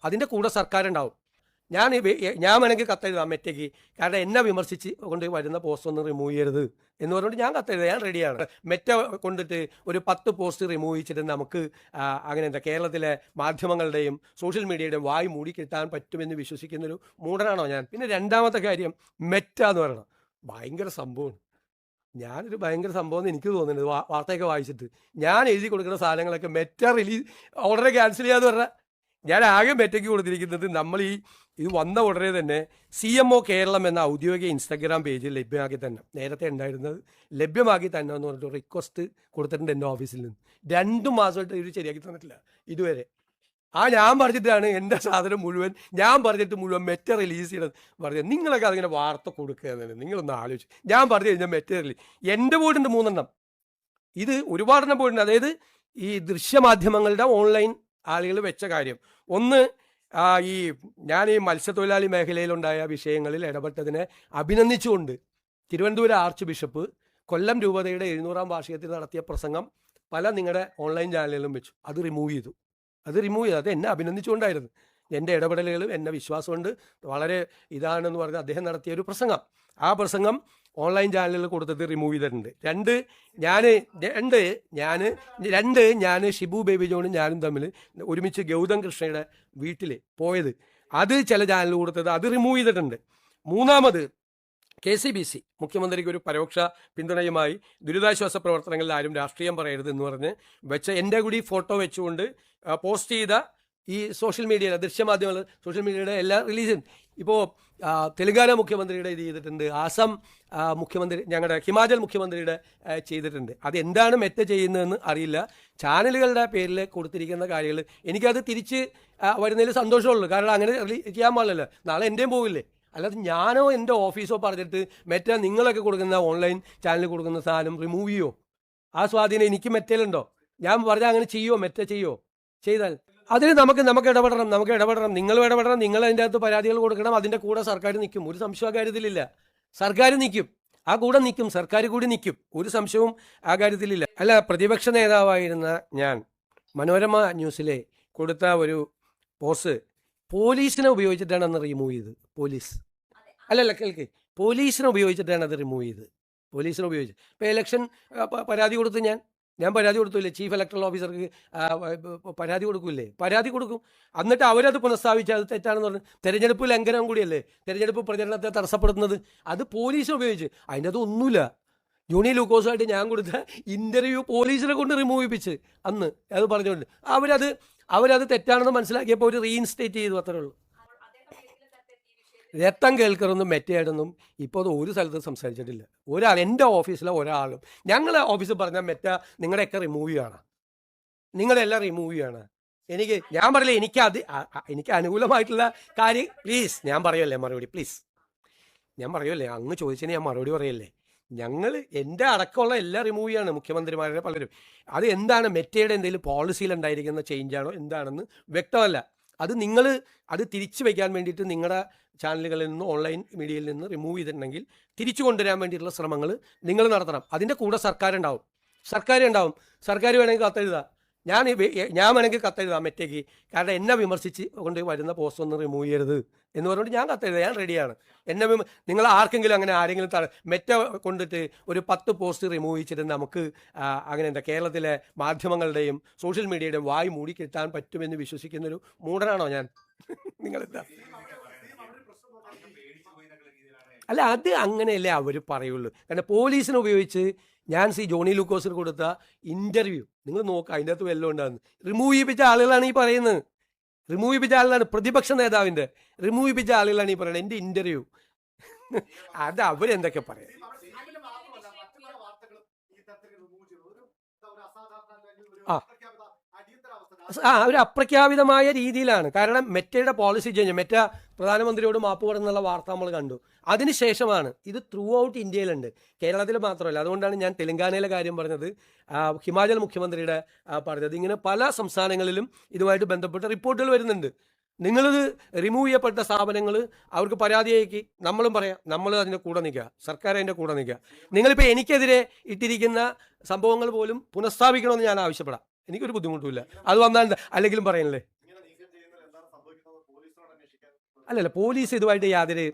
അതിൻ്റെ കൂടെ സർക്കാരുണ്ടാവും. ഞാൻ വേണമെങ്കിൽ കത്തെഴുതാം മെറ്റയ്ക്ക്, കാരണം എന്നെ വിമർശിച്ച് കൊണ്ട് വരുന്ന പോസ്റ്റ് ഒന്നും റിമൂവ് ചെയ്യരുത് എന്ന് പറഞ്ഞുകൊണ്ട് ഞാൻ കത്തെഴുതാം. ഞാൻ റെഡിയാണ്. മെറ്റ കൊണ്ടിട്ട് ഒരു 10 പോസ്റ്റ് റിമൂവ് ചെയ്തിട്ട് നമുക്ക് അങ്ങനെ എന്താ കേരളത്തിലെ മാധ്യമങ്ങളുടെയും സോഷ്യൽ മീഡിയയുടെയും വായി മൂടി കിട്ടാൻ പറ്റുമെന്ന് വിശ്വസിക്കുന്നൊരു മൂടനാണോ ഞാൻ? പിന്നെ രണ്ടാമത്തെ കാര്യം, മെറ്റ എന്ന് പറയണം ഭയങ്കര സംഭവമാണ്. ഞാനൊരു ഭയങ്കര സംഭവം എന്ന് എനിക്ക് തോന്നുന്നത് വാർത്തയൊക്കെ വായിച്ചിട്ട്. ഞാൻ എഴുതി കൊടുക്കുന്ന സാധനങ്ങളൊക്കെ മെറ്റ ഓർഡർ ക്യാൻസൽ ചെയ്യാന്ന് പറഞ്ഞാൽ ഞാൻ ആകെ മെറ്റയ്ക്ക് കൊടുത്തിരിക്കുന്നത്, നമ്മൾ ഇത് വന്ന ഉടനെ തന്നെ CMO കേരളം എന്ന ഔദ്യോഗിക ഇൻസ്റ്റാഗ്രാം പേജിൽ ലഭ്യമാക്കി തന്നെ, നേരത്തെ ഉണ്ടായിരുന്നത് ലഭ്യമാക്കി തന്നെ എന്ന് പറഞ്ഞിട്ട് റിക്വസ്റ്റ് കൊടുത്തിട്ടുണ്ട് എൻ്റെ ഓഫീസിൽ നിന്ന്. 2 മാസമായിട്ട് ഇത് ശരിയാക്കി തന്നിട്ടില്ല ഇതുവരെ. ഞാൻ പറഞ്ഞിട്ടാണ് എൻ്റെ സാധനം മുഴുവൻ, ഞാൻ പറഞ്ഞിട്ട് മുഴുവൻ മെറ്റ റിലീസ് ചെയ്യണം പറഞ്ഞത്. നിങ്ങളൊക്കെ അതിങ്ങനെ വാർത്ത കൊടുക്കുക തന്നെ, നിങ്ങളൊന്ന് ആലോചിച്ച്. ഞാൻ പറഞ്ഞു കഴിഞ്ഞാൽ മെറ്റ റിലീസ് എൻ്റെ പോയിട്ടുണ്ട് 3 എണ്ണം, ഇത് ഒരുപാടെണ്ണം പോയിട്ടുണ്ട്. അതായത് ഈ ദൃശ്യമാധ്യമങ്ങളുടെ ഓൺലൈൻ ആളുകൾ വെച്ച കാര്യം. ഒന്ന്, ഞാൻ ഈ മത്സ്യത്തൊഴിലാളി മേഖലയിലുണ്ടായ വിഷയങ്ങളിൽ ഇടപെട്ടതിനെ അഭിനന്ദിച്ചുകൊണ്ട് തിരുവനന്തപുരം ആർച്ച് ബിഷപ്പ് കൊല്ലം രൂപതയുടെ 700-ാം വാർഷികത്തിൽ നടത്തിയ പ്രസംഗം പല നിങ്ങളുടെ ഓൺലൈൻ ചാനലുകളിലും വെച്ചു. അത് റിമൂവ് ചെയ്തു. അത് എന്നെ അഭിനന്ദിച്ചുകൊണ്ടായിരുന്നു. എൻ്റെ ഇടപെടലുകളും എന്നെ വിശ്വാസമുണ്ട് വളരെ ഇതാണെന്ന് പറഞ്ഞ് അദ്ദേഹം നടത്തിയ ഒരു പ്രസംഗം. ആ പ്രസംഗം ഓൺലൈൻ ചാനലുകൾ കൊടുത്തത് റിമൂവ് ചെയ്തിട്ടുണ്ട്. ഞാൻ ഷിബു ബേബി ജോണും ഞാനും തമ്മിൽ ഒരുമിച്ച് ഗൗതം കൃഷ്ണയുടെ വീട്ടിൽ പോയത്, അത് ചില ചാനൽ കൊടുത്തത് അത് റിമൂവ് ചെയ്തിട്ടുണ്ട്. മൂന്നാമത്, KCBC മുഖ്യമന്ത്രിക്ക് ഒരു പരോക്ഷ പിന്തുണയുമായി ദുരിതാശ്വാസ പ്രവർത്തനങ്ങളിൽ ആരും രാഷ്ട്രീയം പറയരുത് എന്ന് പറഞ്ഞ് വെച്ച എൻ്റെ കൂടി ഫോട്ടോ വെച്ചുകൊണ്ട് പോസ്റ്റ് ചെയ്ത ഈ സോഷ്യൽ മീഡിയയിലെ ദൃശ്യമാധ്യമങ്ങൾ സോഷ്യൽ മീഡിയയുടെ എല്ലാ റിലീസും. ഇപ്പോൾ തെലങ്കാന മുഖ്യമന്ത്രിയുടെ ഇത് ചെയ്തിട്ടുണ്ട്, ആസാം മുഖ്യമന്ത്രി, ഞങ്ങളുടെ ഹിമാചൽ മുഖ്യമന്ത്രിയുടെ ചെയ്തിട്ടുണ്ട്. അതെന്താണ് മെറ്റ ചെയ്യുന്നതെന്ന് അറിയില്ല. ചാനലുകളുടെ പേരിൽ കൊടുത്തിരിക്കുന്ന കാര്യങ്ങൾ എനിക്കത് തിരിച്ച് വരുന്നതിൽ സന്തോഷമുള്ളൂ. കാരണം അങ്ങനെ ചെയ്യാൻ പാടില്ലല്ലോ, നാളെ എൻ്റെയും പോകില്ലേ. അല്ലാതെ ഞാനോ എൻ്റെ ഓഫീസോ പറഞ്ഞിട്ട് മെറ്റ നിങ്ങളൊക്കെ കൊടുക്കുന്ന ഓൺലൈൻ ചാനലിൽ കൊടുക്കുന്ന സാധനം റിമൂവ് ചെയ്യോ? ആ സ്വാധീനം എനിക്ക് മെറ്റയിലുണ്ടോ? ഞാൻ പറഞ്ഞാൽ അങ്ങനെ ചെയ്യുമോ? മെറ്റ ചെയ്യോ? ചെയ്താൽ അതിന് നമുക്ക് ഇടപെടണം. നിങ്ങളും ഇടപെടണം. നിങ്ങൾ അതിൻ്റെ അകത്ത് പരാതികൾ കൊടുക്കണം. അതിൻ്റെ കൂടെ സർക്കാർ നിൽക്കും, ഒരു സംശയം ആ കാര്യത്തിലില്ല. സർക്കാർ നിൽക്കും, ആ കൂടെ നിൽക്കും, സർക്കാർ കൂടി നിൽക്കും, ഒരു സംശയവും ആ കാര്യത്തിലില്ല. അല്ല, പ്രതിപക്ഷ നേതാവായിരുന്ന ഞാൻ മനോരമ ന്യൂസിലെ കൊടുത്ത ഒരു പോസ്റ്റ് പോലീസിനെ ഉപയോഗിച്ചിട്ടാണ് അന്ന് റിമൂവ് ചെയ്തത്. കേൾക്ക്, പോലീസിനെ ഉപയോഗിച്ചിട്ടാണ് അത് റിമൂവ് ചെയ്തത്. പോലീസിനെ ഉപയോഗിച്ച് ഇപ്പോൾ ഇലക്ഷൻ പരാതി കൊടുത്ത് ഞാൻ പരാതി കൊടുത്തില്ലേ, ചീഫ് ഇലക്ടറൽ ഓഫീസർക്ക് പരാതി കൊടുക്കും. എന്നിട്ട് അവരത് പുനഃസ്ഥാപിച്ച് അത് തെറ്റാണെന്ന് പറഞ്ഞു. തെരഞ്ഞെടുപ്പ് ലംഘനം കൂടിയല്ലേ, തെരഞ്ഞെടുപ്പ് പ്രചരണത്തെ തടസ്സപ്പെടുത്തുന്നത്. അത് പോലീസിനെ ഉപയോഗിച്ച്. അതിൻ്റെ അത് ഒന്നുമില്ല. ജോണി ലൂക്കോസുമായിട്ട് ഞാൻ കൊടുത്ത ഇൻ്റർവ്യൂ പോലീസിനെ കൊണ്ട് റിമൂവ് ചെയ്യിപ്പിച്ച് അന്ന് അത് പറഞ്ഞുകൊണ്ട് അവരത് തെറ്റാണെന്ന് മനസ്സിലാക്കിയപ്പോൾ അവർ റീഇൻസ്റ്റേറ്റ് ചെയ്തു, അത്രേ ഉള്ളൂ. രക്തം കേൾക്കറൊന്നും മെറ്റയായിട്ടൊന്നും ഇപ്പോൾ അത് ഒരു സ്ഥലത്തും സംസാരിച്ചിട്ടില്ല. എൻ്റെ ഓഫീസിലെ ഒരാളും ഞങ്ങളെ ഓഫീസിൽ പറഞ്ഞാൽ മെറ്റ നിങ്ങളുടെയൊക്കെ റിമൂവ് ചെയ്യണം, നിങ്ങളെല്ലാം റിമൂവ് ചെയ്യണം. ഞാൻ പറയില്ല, എനിക്ക് അനുകൂലമായിട്ടുള്ള കാര്യം പ്ലീസ് ഞാൻ പറയുമല്ലേ മറുപടി, പ്ലീസ് ഞാൻ പറയുമല്ലേ, അങ്ങ് ചോദിച്ചതിന് ഞാൻ മറുപടി പറയല്ലേ. എൻ്റെ അടക്കമുള്ള എല്ലാം റിമൂവ് ചെയ്യാണ് മുഖ്യമന്ത്രിമാരുടെ പലരും. അത് എന്താണ് മെറ്റയുടെ എന്തെങ്കിലും പോളിസിയിലുണ്ടായിരിക്കുന്ന ചേഞ്ചാണോ എന്താണെന്ന് വ്യക്തമല്ല. അത് നിങ്ങൾ അത് തിരിച്ചു വയ്ക്കാൻ വേണ്ടിയിട്ട് നിങ്ങളുടെ ചാനലുകളിൽ നിന്ന് ഓൺലൈൻ മീഡിയയിൽ നിന്ന് റിമൂവ് ചെയ്തിട്ടുണ്ടെങ്കിൽ തിരിച്ചു കൊണ്ടുവരാൻ വേണ്ടിയിട്ടുള്ള ശ്രമങ്ങൾ നിങ്ങൾ നടത്തണം. അതിൻ്റെ കൂടെ സർക്കാരുണ്ടാവും. സർക്കാർ വേണമെങ്കിൽ കത്തെഴുതാം. ഞാൻ വേണമെങ്കിൽ കത്തെഴുതാം മെറ്റയ്ക്ക്, കാരണം എന്നെ വിമർശിച്ച് കൊണ്ട് വരുന്ന പോസ്റ്റ് ഒന്നും റിമൂവ് ചെയ്യരുത് എന്ന് പറഞ്ഞുകൊണ്ട് ഞാൻ കത്തെഴുതാം. ഞാൻ റെഡിയാണ്. നിങ്ങൾ ആർക്കെങ്കിലും അങ്ങനെ ആരെങ്കിലും മെറ്റ കൊണ്ടിട്ട് ഒരു 10 പോസ്റ്റ് റിമൂവ് ചെയ്തിട്ട് നമുക്ക് അങ്ങനെ എന്താ കേരളത്തിലെ മാധ്യമങ്ങളുടെയും സോഷ്യൽ മീഡിയയുടെയും വായി മൂടി കിട്ടാൻ പറ്റുമെന്ന് വിശ്വസിക്കുന്നൊരു മൂടനാണോ ഞാൻ? നിങ്ങളെന്താ? അല്ല, അത് അങ്ങനെയല്ലേ അവർ പറയുള്ളൂ. കാരണം പോലീസിനെ ഉപയോഗിച്ച് ഞാൻ ജോണി ലൂക്കോസിന് കൊടുത്ത ഇൻ്റർവ്യൂ നിങ്ങൾ നോക്കുക, അതിൻ്റെ അകത്ത് വല്ലതും ഉണ്ടാകുന്നു. റിമൂവ് ചെയ്യിപ്പിച്ച ആളുകളാണ് ഈ പറയുന്നത്. പ്രതിപക്ഷ നേതാവിൻ്റെ റിമൂവ് ചെയ്യിപ്പിച്ച ആളുകളാണ് ഈ പറയുന്നത്. എൻ്റെ ഇൻ്റർവ്യൂ അത് അവരെന്തൊക്കെ പറയാം. ഒരു അപ്രഖ്യാപിതമായ രീതിയിലാണ്. കാരണം മെറ്റയുടെ പോളിസി ചേഞ്ച്, മെറ്റ പ്രധാനമന്ത്രിയോട് മാപ്പ് പറഞ്ഞുള്ള വാർത്ത നമ്മൾ കണ്ടു. അതിനുശേഷമാണ് ഇത് ത്രൂ ഔട്ട് ഇന്ത്യയിലുണ്ട്, കേരളത്തിൽ മാത്രമല്ല. അതുകൊണ്ടാണ് ഞാൻ തെലങ്കാനയിലെ കാര്യം പറഞ്ഞത്, ഹിമാചൽ മുഖ്യമന്ത്രിയുടെ പറഞ്ഞത്. ഇങ്ങനെ പല സംസ്ഥാനങ്ങളിലും ഇതുമായിട്ട് ബന്ധപ്പെട്ട റിപ്പോർട്ടുകൾ വരുന്നുണ്ട്. നിങ്ങളിത് റിമൂവ് ചെയ്യപ്പെട്ട സ്ഥാപനങ്ങൾ അവർക്ക് പരാതി അയക്കി, നമ്മളും പറയാം, നമ്മൾ അതിൻ്റെ കൂടെ നിൽക്കുക, സർക്കാർ അതിൻ്റെ കൂടെ നിൽക്കുക. നിങ്ങളിപ്പോൾ എനിക്കെതിരെ ഇട്ടിരിക്കുന്ന സംഭവങ്ങൾ പോലും പുനഃസ്ഥാപിക്കണമെന്ന് ഞാൻ ആവശ്യപ്പെടാം. എനിക്കൊരു ബുദ്ധിമുട്ടുമില്ല. അത് വന്നാൽ അല്ലെങ്കിലും പറയണല്ലേ. അല്ലല്ല, പോലീസ് ഇതുമായിട്ട് യാതൊരു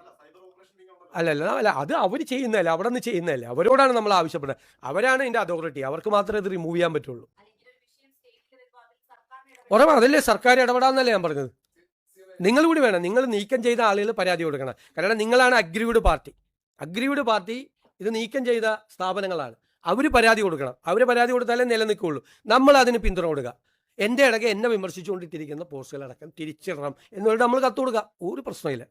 അല്ല അത് അവർ ചെയ്യുന്നതല്ല, അവിടെ നിന്ന് ചെയ്യുന്നതല്ല, അവരോടാണ് നമ്മൾ ആവശ്യപ്പെടുന്നത്. അവരാണ് ഇതിൻ്റെ അതോറിറ്റി, അവർക്ക് മാത്രമേ ഇത് റിമൂവ് ചെയ്യാൻ പറ്റുള്ളൂ. ഉറപ്പാണ്, അതല്ലേ സർക്കാർ ഇടപെടാന്നല്ലേ ഞാൻ പറഞ്ഞത്. നിങ്ങൾ കൂടി വേണം, നിങ്ങൾ നീക്കം ചെയ്ത ആളുകൾ പരാതി കൊടുക്കണം. കാരണം നിങ്ങളാണ് അഗ്രീവ്ഡ് പാർട്ടി ഇത് നീക്കം ചെയ്ത സ്ഥാപനങ്ങളാണ്. അവർ പരാതി കൊടുക്കണം. അവർ പരാതി കൊടുത്താലേ നിലനിൽക്കുള്ളൂ. നമ്മൾ അതിന് പിന്തുണ കൊടുക്കുക. എൻ്റെ ഇടയ്ക്ക് എന്നെ വിമർശിച്ചുകൊണ്ടിട്ടിരിക്കുന്ന പോസ്റ്റുകളടക്കം തിരിച്ചിടണം എന്നുള്ളത് നമ്മൾ കത്ത് കൊടുക്കുക. ഒരു പ്രശ്നമില്ല.